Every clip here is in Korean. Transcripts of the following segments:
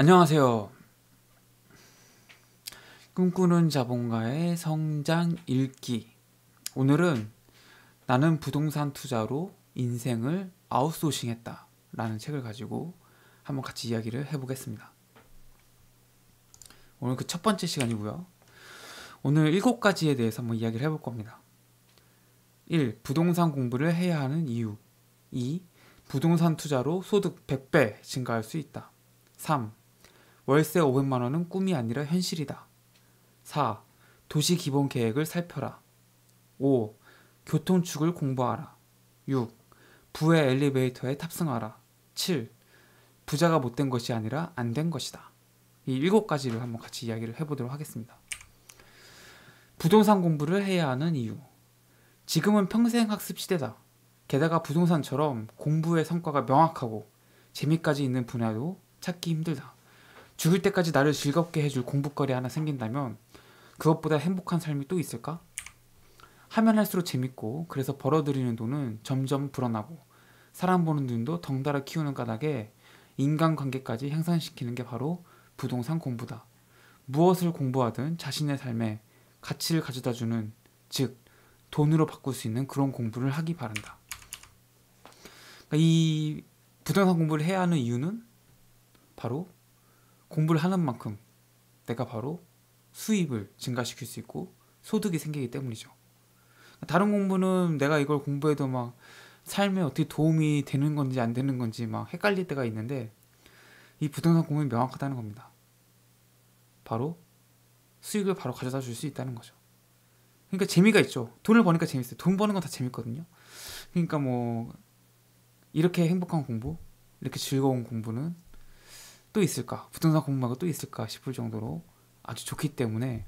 안녕하세요. 꿈꾸는 자본가의 성장 읽기. 오늘은 나는 부동산 투자로 인생을 아웃소싱했다 라는 책을 가지고 한번 같이 이야기를 해보겠습니다. 오늘 그 첫 번째 시간이고요. 오늘 7가지에 대해서 한번 이야기를 해볼 겁니다. 1. 부동산 공부를 해야 하는 이유. 2. 부동산 투자로 소득 100배 증가할 수 있다. 3. 월세 500만 원은 꿈이 아니라 현실이다. 4. 도시 기본 계획을 살펴라. 5. 교통축을 공부하라. 6. 부의 엘리베이터에 탑승하라. 7. 부자가 못된 것이 아니라 안 된 것이다. 이 7가지를 한번 같이 이야기를 해보도록 하겠습니다. 부동산 공부를 해야 하는 이유. 지금은 평생 학습 시대다. 게다가 부동산처럼 공부의 성과가 명확하고 재미까지 있는 분야도 찾기 힘들다. 죽을 때까지 나를 즐겁게 해줄 공부거리 하나 생긴다면 그것보다 행복한 삶이 또 있을까? 하면 할수록 재밌고 그래서 벌어들이는 돈은 점점 불어나고 사람 보는 눈도 덩달아 키우는 까닭에 인간관계까지 향상시키는 게 바로 부동산 공부다. 무엇을 공부하든 자신의 삶에 가치를 가져다주는, 즉 돈으로 바꿀 수 있는 그런 공부를 하기 바란다. 그러니까 이 부동산 공부를 해야 하는 이유는 바로 공부를 하는 만큼 내가 바로 수입을 증가시킬 수 있고 소득이 생기기 때문이죠. 다른 공부는 내가 이걸 공부해도 막 삶에 어떻게 도움이 되는 건지 안 되는 건지 막 헷갈릴 때가 있는데 이 부동산 공부는 명확하다는 겁니다. 바로 수익을 바로 가져다 줄 수 있다는 거죠. 그러니까 재미가 있죠. 돈을 버니까 재밌어요. 돈 버는 건 다 재밌거든요. 그러니까 뭐 이렇게 행복한 공부, 이렇게 즐거운 공부는 또 있을까? 부동산 공부 말고 또 있을까 싶을 정도로 아주 좋기 때문에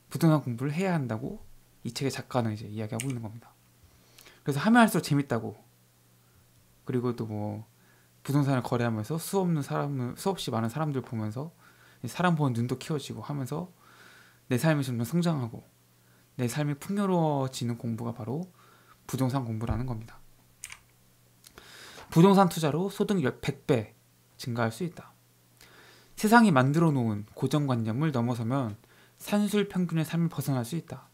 부동산 공부를 해야 한다고 이 책의 작가는 이제 이야기하고 있는 겁니다. 그래서 하면 할수록 재밌다고, 그리고 또 뭐 부동산을 거래하면서 수없이 많은 사람들 보면서 사람 보는 눈도 키워지고 하면서 내 삶이 점점 성장하고 내 삶이 풍요로워지는 공부가 바로 부동산 공부라는 겁니다. 부동산 투자로 소득 100배 증가할 수 있다. 세상이 만들어 놓은 고정관념을 넘어서면 산술 평균의 삶을 벗어날 수 있다.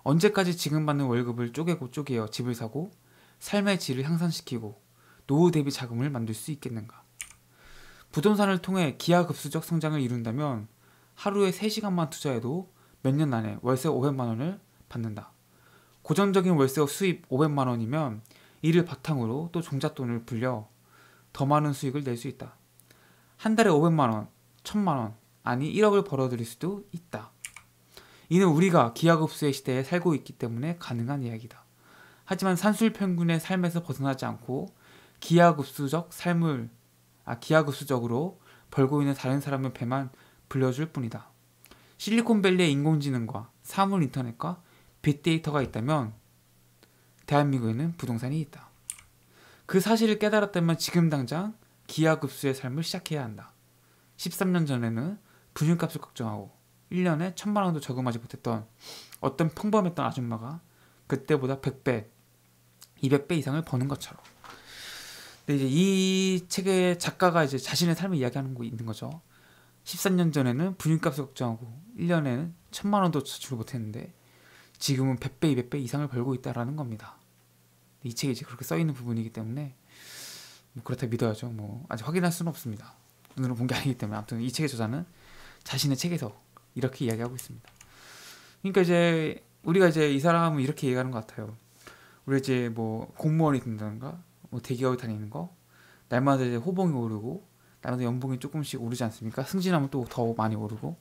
언제까지 지금 받는 월급을 쪼개고 쪼개어 집을 사고 삶의 질을 향상시키고 노후 대비 자금을 만들 수 있겠는가? 부동산을 통해 기하급수적 성장을 이룬다면 하루에 3시간만 투자해도 몇 년 안에 월세 500만 원을 받는다. 고정적인 월세 수입 500만 원이면 이를 바탕으로 또 종잣돈을 불려 더 많은 수익을 낼 수 있다. 한 달에 500만 원, 1000만 원, 아니 1억을 벌어들일 수도 있다. 이는 우리가 기하급수의 시대에 살고 있기 때문에 가능한 이야기다. 하지만 산술평균의 삶에서 벗어나지 않고 기하급수적으로 벌고 있는 다른 사람의 배만 불려줄 뿐이다. 실리콘밸리의 인공지능과 사물 인터넷과 빅데이터가 있다면 대한민국에는 부동산이 있다. 그 사실을 깨달았다면 지금 당장 기하급수의 삶을 시작해야 한다. 13년 전에는 분유값을 걱정하고 1년에 1000만 원도 저금하지 못했던 어떤 평범했던 아줌마가 그때보다 100배, 200배 이상을 버는 것처럼. 근데 이제 이 책의 작가가 이제 자신의 삶을 이야기하는 거 있는 거죠. 13년 전에는 분유값을 걱정하고 1년에는 1000만 원도 저축을 못했는데 지금은 100배, 200배 이상을 벌고 있다라는 겁니다. 이 책에 이제 그렇게 써 있는 부분이기 때문에 뭐 그렇다 믿어야죠. 뭐 아직 확인할 수는 없습니다. 눈으로 본 게 아니기 때문에. 아무튼 이 책의 저자는 자신의 책에서 이렇게 이야기하고 있습니다. 그러니까 이제 우리가 이제 이 사람은 이렇게 얘기하는 것 같아요. 우리 이제 뭐 공무원이 된다든가 뭐 대기업에 다니는 거, 날마다 이제 호봉이 오르고 날마다 연봉이 조금씩 오르지 않습니까? 승진하면 또 더 많이 오르고,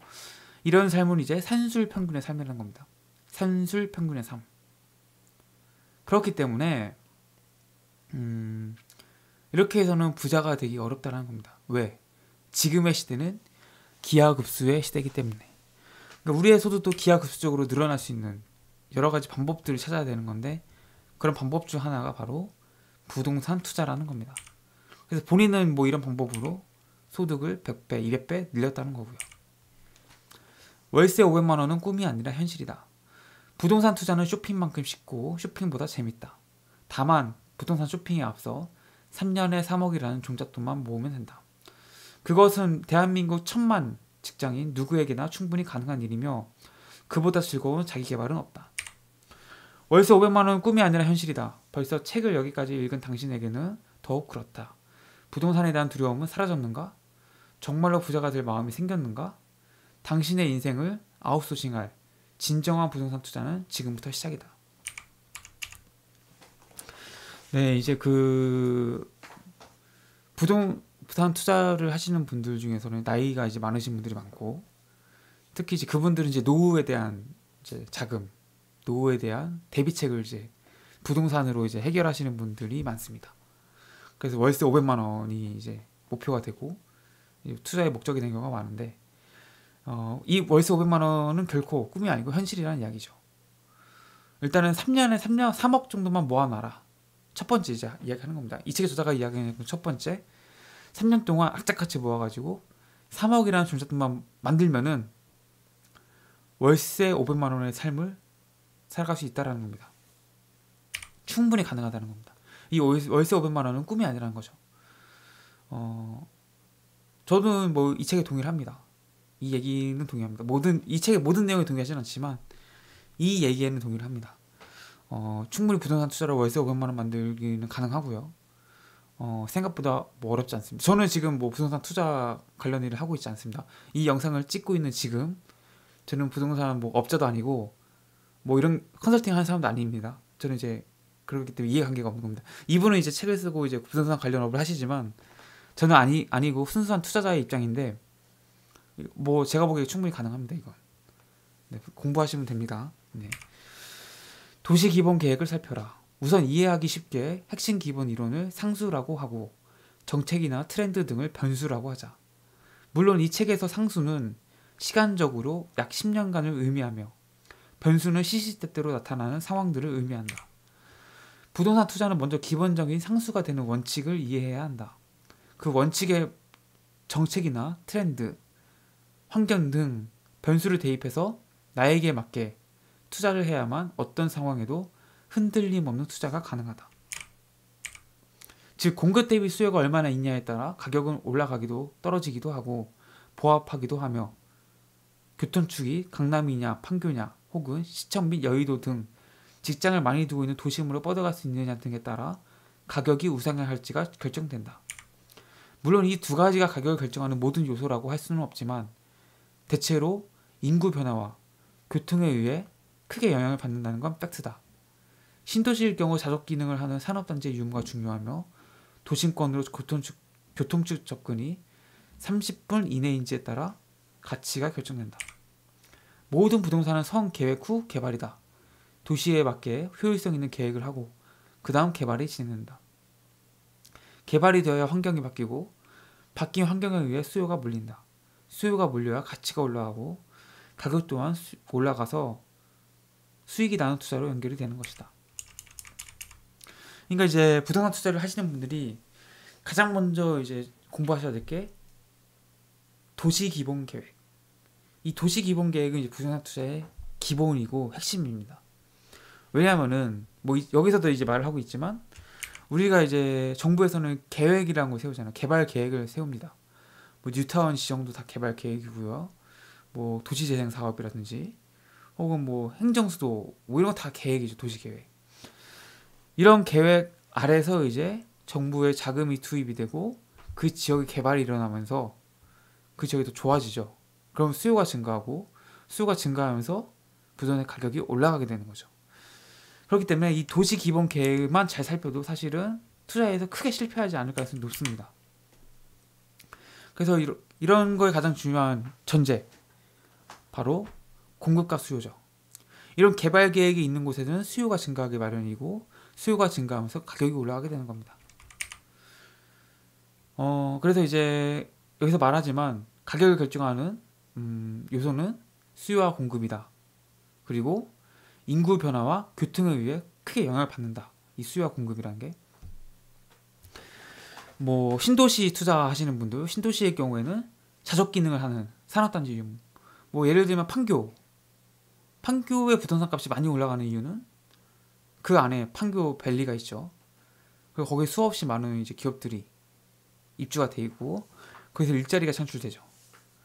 이런 삶은 이제 산술 평균의 삶이라는 겁니다. 산술 평균의 삶. 그렇기 때문에 이렇게 해서는 부자가 되기 어렵다는 겁니다. 왜? 지금의 시대는 기하급수의 시대이기 때문에. 그러니까 우리의 소득도 기하급수적으로 늘어날 수 있는 여러 가지 방법들을 찾아야 되는 건데, 그런 방법 중 하나가 바로 부동산 투자라는 겁니다. 그래서 본인은 뭐 이런 방법으로 소득을 100배, 200배 늘렸다는 거고요. 월세 500만 원은 꿈이 아니라 현실이다. 부동산 투자는 쇼핑만큼 쉽고 쇼핑보다 재밌다. 다만 부동산 쇼핑에 앞서 3년에 3억이라는 종잣돈만 모으면 된다. 그것은 대한민국 1,000만 직장인 누구에게나 충분히 가능한 일이며 그보다 즐거운 자기 개발은 없다. 월세 500만 원은 꿈이 아니라 현실이다. 벌써 책을 여기까지 읽은 당신에게는 더욱 그렇다. 부동산에 대한 두려움은 사라졌는가? 정말로 부자가 될 마음이 생겼는가? 당신의 인생을 아웃소싱할 진정한 부동산 투자는 지금부터 시작이다. 네, 이제 부동산 투자를 하시는 분들 중에서는 나이가 이제 많으신 분들이 많고, 특히 이제 그분들은 이제 노후에 대한 이제 자금, 노후에 대한 대비책을 이제 부동산으로 이제 해결하시는 분들이 많습니다. 그래서 월세 500만 원이 이제 목표가 되고 투자의 목적이 된 경우가 많은데, 이 월세 500만 원은 결코 꿈이 아니고 현실이라는 이야기죠. 일단은 3년에 3억 정도만 모아놔라. 첫 번째 이제 이야기하는 겁니다. 이 책의 저자가 이야기하는 첫 번째, 3년 동안 악착같이 모아가지고 3억이라는 존재돈만 만들면은 월세 500만 원의 삶을 살아갈 수 있다라는 겁니다. 충분히 가능하다는 겁니다. 이 월세 500만 원은 꿈이 아니라는 거죠. 저는 뭐 이 책에 동의를 합니다. 이 얘기는 동의합니다. 이 책의 모든 내용에 동의하지는 않지만 이 얘기에는 동의를 합니다. 충분히 부동산 투자로 월세 500만 원 만들기는 가능하고요. 생각보다 뭐 어렵지 않습니다. 저는 지금 뭐 부동산 투자 관련 일을 하고 있지 않습니다. 이 영상을 찍고 있는 지금 저는 부동산 뭐 업자도 아니고 뭐 이런 컨설팅 하는 사람도 아닙니다. 저는 이제 그렇기 때문에 이해관계가 없는 겁니다. 이분은 이제 책을 쓰고 이제 부동산 관련 업을 하시지만 저는 아니고 순수한 투자자의 입장인데, 뭐 제가 보기에 충분히 가능합니다. 이건 네, 공부하시면 됩니다. 네. 도시 기본 계획을 살펴라. 우선 이해하기 쉽게 핵심 기본 이론을 상수라고 하고 정책이나 트렌드 등을 변수라고 하자. 물론 이 책에서 상수는 시간적으로 약 10년간을 의미하며 변수는 시시때때로 나타나는 상황들을 의미한다. 부동산 투자는 먼저 기본적인 상수가 되는 원칙을 이해해야 한다. 그 원칙에 정책이나 트렌드, 환경 등 변수를 대입해서 나에게 맞게 투자를 해야만 어떤 상황에도 흔들림 없는 투자가 가능하다. 즉 공급 대비 수요가 얼마나 있냐에 따라 가격은 올라가기도 떨어지기도 하고 보합하기도 하며 교통축이 강남이냐 판교냐 혹은 시청 및 여의도 등 직장을 많이 두고 있는 도심으로 뻗어갈 수 있느냐 등에 따라 가격이 우상향 할지가 결정된다. 물론 이 두 가지가 가격을 결정하는 모든 요소라고 할 수는 없지만 대체로 인구 변화와 교통에 의해 크게 영향을 받는다는 건 팩트다. 신도시일 경우 자족 기능을 하는 산업단지의 유무가 중요하며 도심권으로 교통축 접근이 30분 이내인지에 따라 가치가 결정된다. 모든 부동산은 성계획 후 개발이다. 도시에 맞게 효율성 있는 계획을 하고 그 다음 개발이 진행된다. 개발이 되어야 환경이 바뀌고 바뀐 환경에 의해 수요가 몰린다. 수요가 몰려야 가치가 올라가고 가격 또한 올라가서 수익이 나는 투자로 연결이 되는 것이다. 그러니까 이제 부동산 투자를 하시는 분들이 가장 먼저 이제 공부하셔야 될 게 도시 기본 계획. 이 도시 기본 계획은 이제 부동산 투자의 기본이고 핵심입니다. 왜냐하면은 뭐 여기서도 이제 말을 하고 있지만 우리가 이제 정부에서는 계획이라는 걸 세우잖아요. 개발 계획을 세웁니다. 뭐 뉴타운 지정도 다 개발 계획이고요. 뭐 도시재생 사업이라든지 혹은 뭐 행정수도 뭐 이런 거 다 계획이죠. 도시 계획. 이런 계획 아래서 이제 정부의 자금이 투입이 되고 그 지역의 개발이 일어나면서 그 지역이 더 좋아지죠. 그럼 수요가 증가하고 수요가 증가하면서 부동산의 가격이 올라가게 되는 거죠. 그렇기 때문에 이 도시 기본 계획만 잘 살펴도 사실은 투자에서 크게 실패하지 않을 가능성이 높습니다. 그래서 이런 거에 가장 중요한 전제, 바로 공급과 수요죠. 이런 개발 계획이 있는 곳에는 수요가 증가하기 마련이고 수요가 증가하면서 가격이 올라가게 되는 겁니다. 그래서 이제 여기서 말하지만 가격을 결정하는 요소는 수요와 공급이다. 그리고 인구 변화와 교통에 의해 크게 영향을 받는다. 이 수요와 공급이라는 게. 뭐 신도시 투자하시는 분들, 신도시의 경우에는 자족 기능을 하는 산업단지 유무. 뭐 예를 들면 판교의 부동산 값이 많이 올라가는 이유는 그 안에 판교 밸리가 있죠. 그리고 거기에 수없이 많은 이제 기업들이 입주가 돼 있고 거기서 일자리가 창출되죠.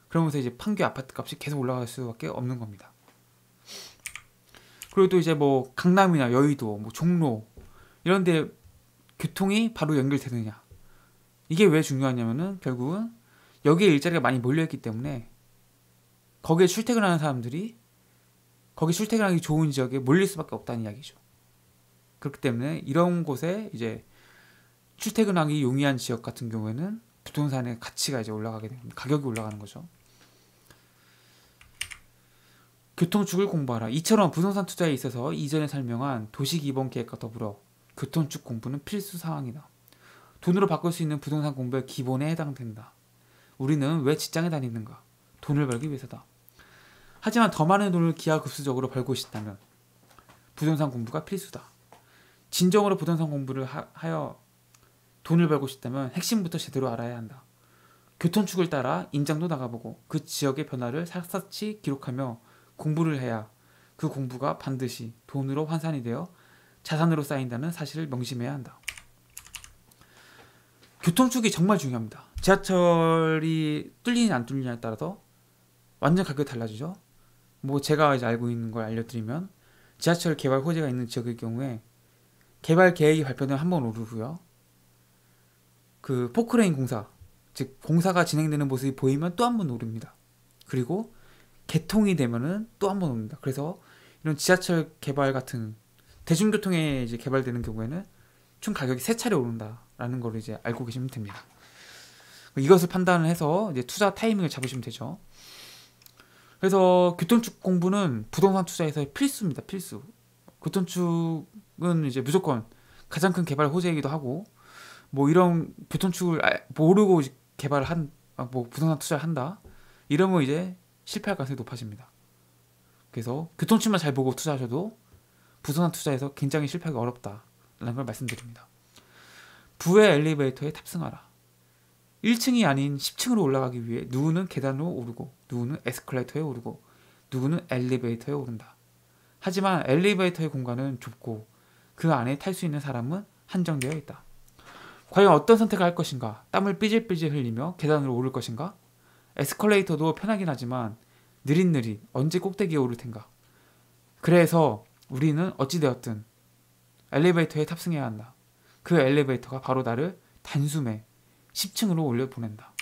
그러면서 이제 판교 아파트 값이 계속 올라갈 수밖에 없는 겁니다. 그리고 또 이제 뭐 강남이나 여의도, 뭐 종로 이런데 교통이 바로 연결되느냐, 이게 왜 중요하냐면은 결국은 여기에 일자리가 많이 몰려있기 때문에 거기에 출퇴근하는 사람들이 거기 출퇴근하기 좋은 지역에 몰릴 수밖에 없다는 이야기죠. 그렇기 때문에 이런 곳에 이제 출퇴근하기 용이한 지역 같은 경우에는 부동산의 가치가 이제 올라가게 됩니다. 가격이 올라가는 거죠. 교통축을 공부하라. 이처럼 부동산 투자에 있어서 이전에 설명한 도시기본계획과 더불어 교통축 공부는 필수 사항이다. 돈으로 바꿀 수 있는 부동산 공부의 기본에 해당된다. 우리는 왜 직장에 다니는가? 돈을 벌기 위해서다. 하지만 더 많은 돈을 기하급수적으로 벌고 싶다면 부동산 공부가 필수다. 진정으로 부동산 공부를 하여 돈을 벌고 싶다면 핵심부터 제대로 알아야 한다. 교통축을 따라 임장도 나가보고 그 지역의 변화를 샅샅이 기록하며 공부를 해야 그 공부가 반드시 돈으로 환산이 되어 자산으로 쌓인다는 사실을 명심해야 한다. 교통축이 정말 중요합니다. 지하철이 뚫리냐 안 뚫리냐에 따라서 완전 가격이 달라지죠. 뭐 제가 이제 알고 있는 걸 알려드리면 지하철 개발 호재가 있는 지역의 경우에 개발 계획이 발표되면 한 번 오르고요. 그 포크레인 공사, 즉 공사가 진행되는 모습이 보이면 또 한 번 오릅니다. 그리고 개통이 되면은 또 한 번 오릅니다. 그래서 이런 지하철 개발 같은 대중교통에 이제 개발되는 경우에는 총 가격이 3차례 오른다라는 걸 이제 알고 계시면 됩니다. 이것을 판단을 해서 이제 투자 타이밍을 잡으시면 되죠. 그래서 교통축 공부는 부동산 투자에서 필수입니다. 필수. 교통축은 이제 무조건 가장 큰 개발 호재이기도 하고, 뭐 이런 교통축을 모르고 개발을 뭐 부동산 투자를 한다, 이러면 이제 실패할 가능성이 높아집니다. 그래서 교통축만 잘 보고 투자하셔도 부동산 투자에서 굉장히 실패하기 어렵다라는 걸 말씀드립니다. 부의 엘리베이터에 탑승하라. 1층이 아닌 10층으로 올라가기 위해 누구는 계단으로 오르고 누구는 에스컬레이터에 오르고 누구는 엘리베이터에 오른다. 하지만 엘리베이터의 공간은 좁고 그 안에 탈 수 있는 사람은 한정되어 있다. 과연 어떤 선택을 할 것인가? 땀을 삐질삐질 흘리며 계단으로 오를 것인가? 에스컬레이터도 편하긴 하지만 느릿느릿 언제 꼭대기에 오를 텐가? 그래서 우리는 어찌되었든 엘리베이터에 탑승해야 한다. 그 엘리베이터가 바로 나를 단숨에 10층으로 올려보낸다.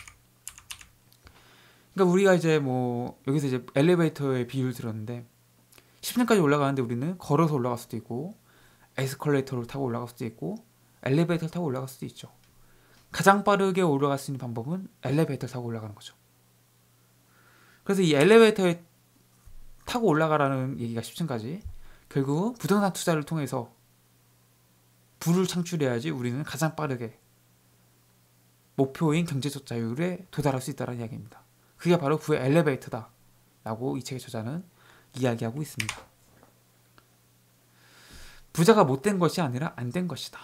그러니까 우리가 이제 뭐 여기서 이제 엘리베이터의 비유를 들었는데 10층까지 올라가는데 우리는 걸어서 올라갈 수도 있고 에스컬레이터를 타고 올라갈 수도 있고 엘리베이터를 타고 올라갈 수도 있죠. 가장 빠르게 올라갈 수 있는 방법은 엘리베이터를 타고 올라가는 거죠. 그래서 이 엘리베이터에 타고 올라가라는 얘기가 10층까지 결국 부동산 투자를 통해서 부를 창출해야지 우리는 가장 빠르게 목표인 경제적 자유에 도달할 수 있다는 이야기입니다. 그게 바로 부의 엘리베이터다 라고 이 책의 저자는 이야기하고 있습니다. 부자가 못된 것이 아니라 안 된 것이다.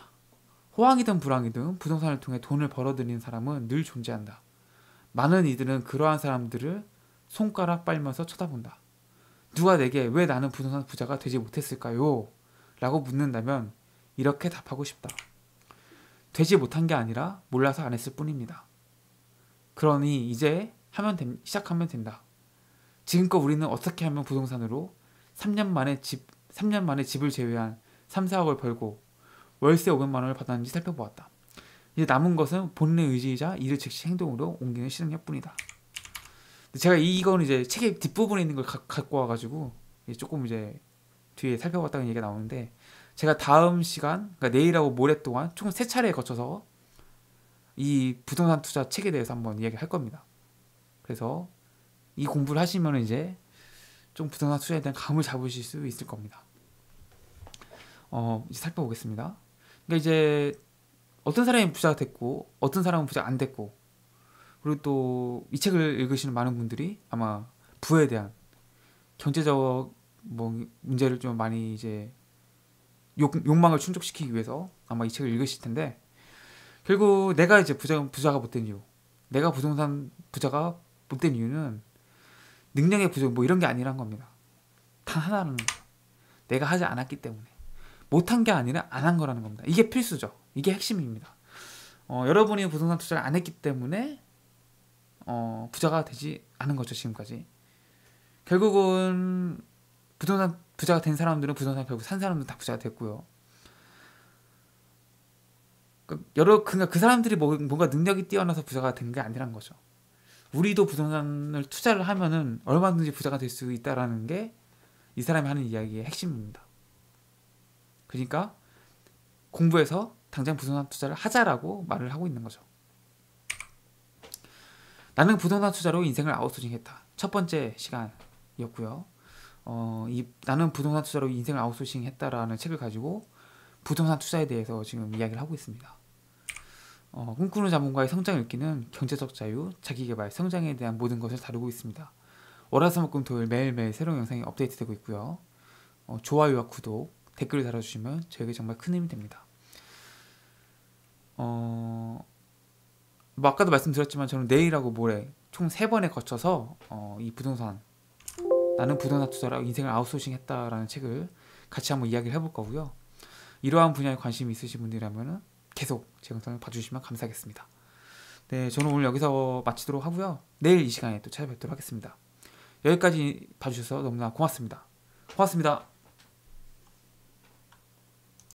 호황이든 불황이든 부동산을 통해 돈을 벌어들이는 사람은 늘 존재한다. 많은 이들은 그러한 사람들을 손가락 빨면서 쳐다본다. 누가 내게 왜 나는 부동산 부자가 되지 못했을까요? 라고 묻는다면 이렇게 답하고 싶다. 되지 못한 게 아니라 몰라서 안 했을 뿐입니다. 그러니 이제 시작하면 된다. 지금껏 우리는 어떻게 하면 부동산으로 3년 만에 집을 제외한 3, 4억을 벌고 월세 500만 원을 받았는지 살펴보았다. 이제 남은 것은 본인의 의지이자 이를 즉시 행동으로 옮기는 실행력뿐이다. 제가 이건 이제 책의 뒷부분에 있는 걸 갖고 와가지고 조금 이제 뒤에 살펴봤다는 얘기가 나오는데, 제가 다음 시간, 그러니까 내일하고 모레 동안 총 3차례에 거쳐서 이 부동산 투자 책에 대해서 한번 이야기할 겁니다. 그래서 이 공부를 하시면 이제 좀 부동산 투자에 대한 감을 잡으실 수 있을 겁니다. 이제 살펴보겠습니다. 그러니까 이제 어떤 사람이 부자가 됐고 어떤 사람은 부자가 안 됐고, 그리고 또 이 책을 읽으시는 많은 분들이 아마 부에 대한 경제적 문제를 좀 많이 이제 욕망을 충족시키기 위해서 아마 이 책을 읽으실 텐데, 결국 내가 이제 부자가 못된 이유, 내가 부동산 부자가 못된 이유는 능력의 부족 뭐 이런 게 아니란 겁니다. 단 하나라는 거예요. 내가 하지 않았기 때문에. 못한 게 아니라 안 한 거라는 겁니다. 이게 필수죠. 이게 핵심입니다. 여러분이 부동산 투자를 안 했기 때문에 부자가 되지 않은 거죠. 지금까지. 결국은 부동산 부자가 된 사람들은 부동산 결국 산 사람들은 다 부자가 됐고요. 그러니까 그 사람들이 뭔가 능력이 뛰어나서 부자가 된 게 아니란 거죠. 우리도 부동산을 투자를 하면은 얼마든지 부자가 될 수 있다라는 게 이 사람이 하는 이야기의 핵심입니다. 그러니까 공부해서 당장 부동산 투자를 하자라고 말을 하고 있는 거죠. 나는 부동산 투자로 인생을 아웃소싱했다. 첫 번째 시간이었고요. 이 나는 부동산 투자로 인생을 아웃소싱했다라는 책을 가지고 부동산 투자에 대해서 지금 이야기를 하고 있습니다. 꿈꾸는 자본가의 성장 읽기는 경제적 자유, 자기개발, 성장에 대한 모든 것을 다루고 있습니다. 월화수목금토일 매일매일 새로운 영상이 업데이트되고 있고요. 좋아요와 구독, 댓글을 달아주시면 저에게 정말 큰 힘이 됩니다. 뭐 아까도 말씀드렸지만 저는 내일하고 모레 총 3번에 거쳐서 이 나는 부동산 투자로 인생을 아웃소싱 했다라는 책을 같이 한번 이야기를 해볼 거고요. 이러한 분야에 관심이 있으신 분들이라면 계속 제 영상을 봐주시면 감사하겠습니다. 네, 저는 오늘 여기서 마치도록 하고요. 내일 이 시간에 또 찾아뵙도록 하겠습니다. 여기까지 봐주셔서 너무나 고맙습니다. 고맙습니다.